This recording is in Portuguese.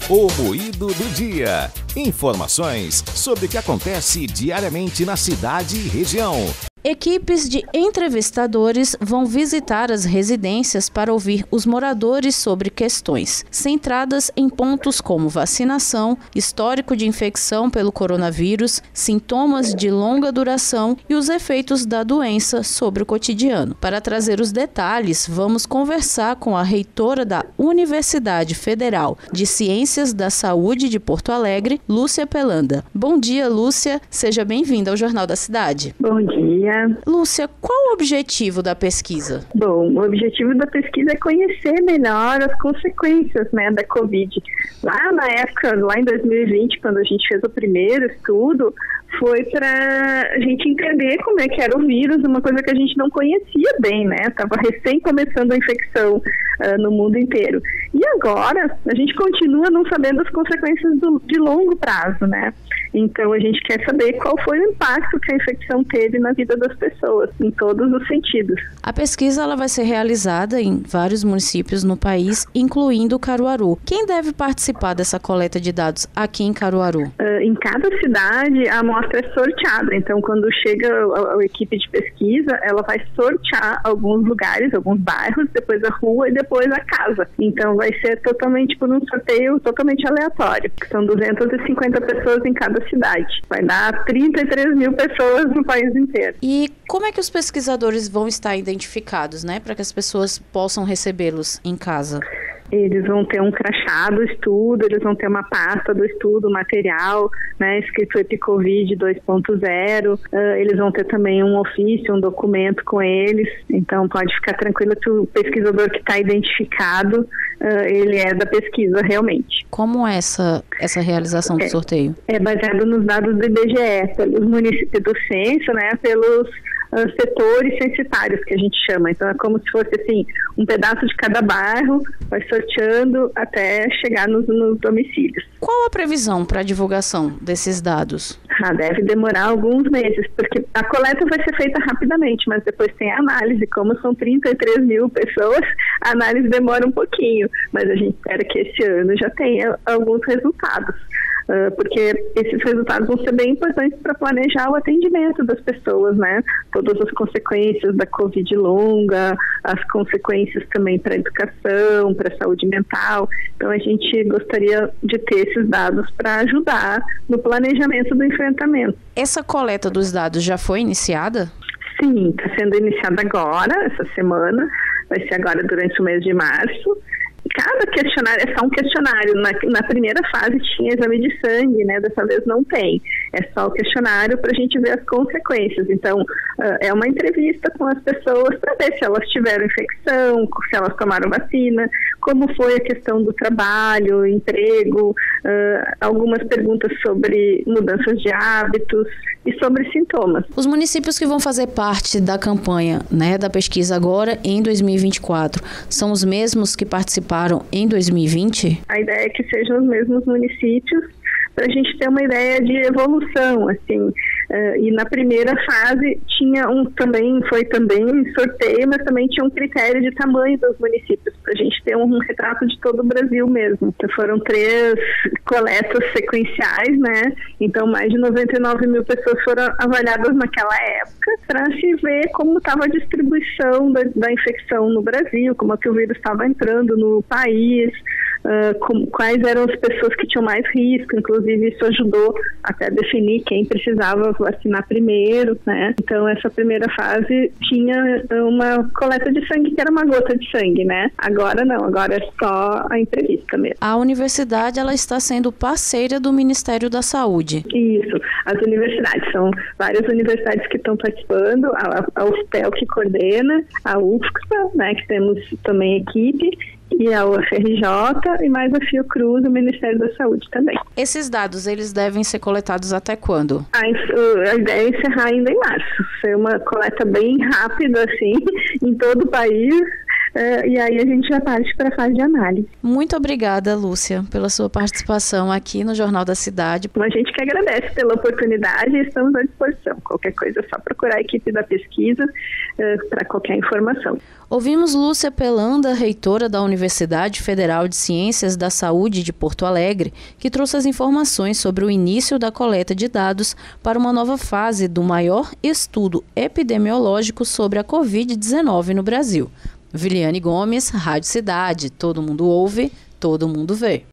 O Moído do Dia. Informações sobre o que acontece diariamente na cidade e região. Equipes de entrevistadores vão visitar as residências para ouvir os moradores sobre questões centradas em pontos como vacinação, histórico de infecção pelo coronavírus, sintomas de longa duração e os efeitos da doença sobre o cotidiano. Para trazer os detalhes, vamos conversar com a reitora da Universidade Federal de Ciências da Saúde de Porto Alegre, Lúcia Pelanda. Bom dia, Lúcia. Seja bem-vinda ao Jornal da Cidade. Bom dia. Lúcia, qual o objetivo da pesquisa? Bom, o objetivo da pesquisa é conhecer melhor as consequências, da Covid. Lá na época, lá em 2020, quando a gente fez o primeiro estudo, foi para a gente entender como é que era o vírus, uma coisa que a gente não conhecia bem, Estava recém começando a infecção no mundo inteiro. E agora, a gente continua não sabendo as consequências de longo prazo, Então, a gente quer saber qual foi o impacto que a infecção teve na vida das pessoas, em todos os sentidos. A pesquisa ela vai ser realizada em vários municípios no país, incluindo Caruaru. Quem deve participar dessa coleta de dados aqui em Caruaru? Em cada cidade, a amostra é sorteada. Então, quando chega a equipe de pesquisa, ela vai sortear alguns lugares, alguns bairros, depois a rua e depois a casa. Então, vai ser totalmente por um sorteio totalmente aleatório. São 250 pessoas em cada cidade. Vai dar 33 mil pessoas no país inteiro. E como é que os pesquisadores vão estar identificados, para que as pessoas possam recebê-los em casa? Eles vão ter um crachá do estudo, eles vão ter uma pasta do estudo, material, escrito EpiCovid 2.0, eles vão ter também um ofício, um documento com eles, então pode ficar tranquilo que o pesquisador que está identificado, ele é da pesquisa realmente. Como é essa realização do sorteio? É baseado nos dados do IBGE, pelos municípios do censo, pelos setores censitários que a gente chama. Então é como se fosse assim, um pedaço de cada bairro, vai sorteando até chegar nos domicílios. Qual a previsão para a divulgação desses dados? Deve demorar alguns meses, porque a coleta vai ser feita rapidamente, mas depois tem a análise. Como são 33 mil pessoas, a análise demora um pouquinho, mas a gente espera que esse ano já tenha alguns resultados. Porque esses resultados vão ser bem importantes para planejar o atendimento das pessoas, Todas as consequências da Covid longa, as consequências também para a educação, para a saúde mental. Então, a gente gostaria de ter esses dados para ajudar no planejamento do enfrentamento. Essa coleta dos dados já foi iniciada? Sim, está sendo iniciada agora, essa semana. Vai ser agora durante o mês de março. Cada questionário é só um questionário. Na primeira fase tinha exame de sangue, dessa vez não tem. É só o questionário para a gente ver as consequências. Então, é uma entrevista com as pessoas para ver se elas tiveram infecção, se elas tomaram vacina, como foi a questão do trabalho, emprego, algumas perguntas sobre mudanças de hábitos e sobre sintomas. Os municípios que vão fazer parte da campanha, da pesquisa agora em 2024, são os mesmos que participaram em 2020? A ideia é que sejam os mesmos municípios, para a gente ter uma ideia de evolução, assim. E na primeira fase foi também sorteio, mas também tinha um critério de tamanho dos municípios, para a gente ter um retrato de todo o Brasil mesmo. Então foram 3 coletas sequenciais, Então mais de 99 mil pessoas foram avaliadas naquela época, para se ver como estava a distribuição da infecção no Brasil, como é que o vírus estava entrando no país, quais eram as pessoas que tinham mais risco. Inclusive isso ajudou até a definir quem precisava vacinar primeiro, Então essa primeira fase tinha uma coleta de sangue que era uma gota de sangue, Agora não, agora é só a entrevista mesmo. A universidade ela está sendo parceira do Ministério da Saúde. Isso, as universidades, são várias universidades que estão participando, a UFPEL que coordena, a UFSCa, que temos também equipe, e a UFRJ e mais a Fiocruz, o Ministério da Saúde também. Esses dados, eles devem ser coletados até quando? A ideia é encerrar ainda em março. Ser uma coleta bem rápida, assim, em todo o país, e aí a gente já parte para a fase de análise. Muito obrigada, Lúcia, pela sua participação aqui no Jornal da Cidade. A gente que agradece pela oportunidade e estamos à disposição. Qualquer coisa é só procurar a equipe da pesquisa para qualquer informação. Ouvimos Lúcia Pelanda, reitora da Universidade Federal de Ciências da Saúde de Porto Alegre, que trouxe as informações sobre o início da coleta de dados para uma nova fase do maior estudo epidemiológico sobre a Covid-19 no Brasil. Viliane Gomes, Rádio Cidade. Todo mundo ouve, todo mundo vê.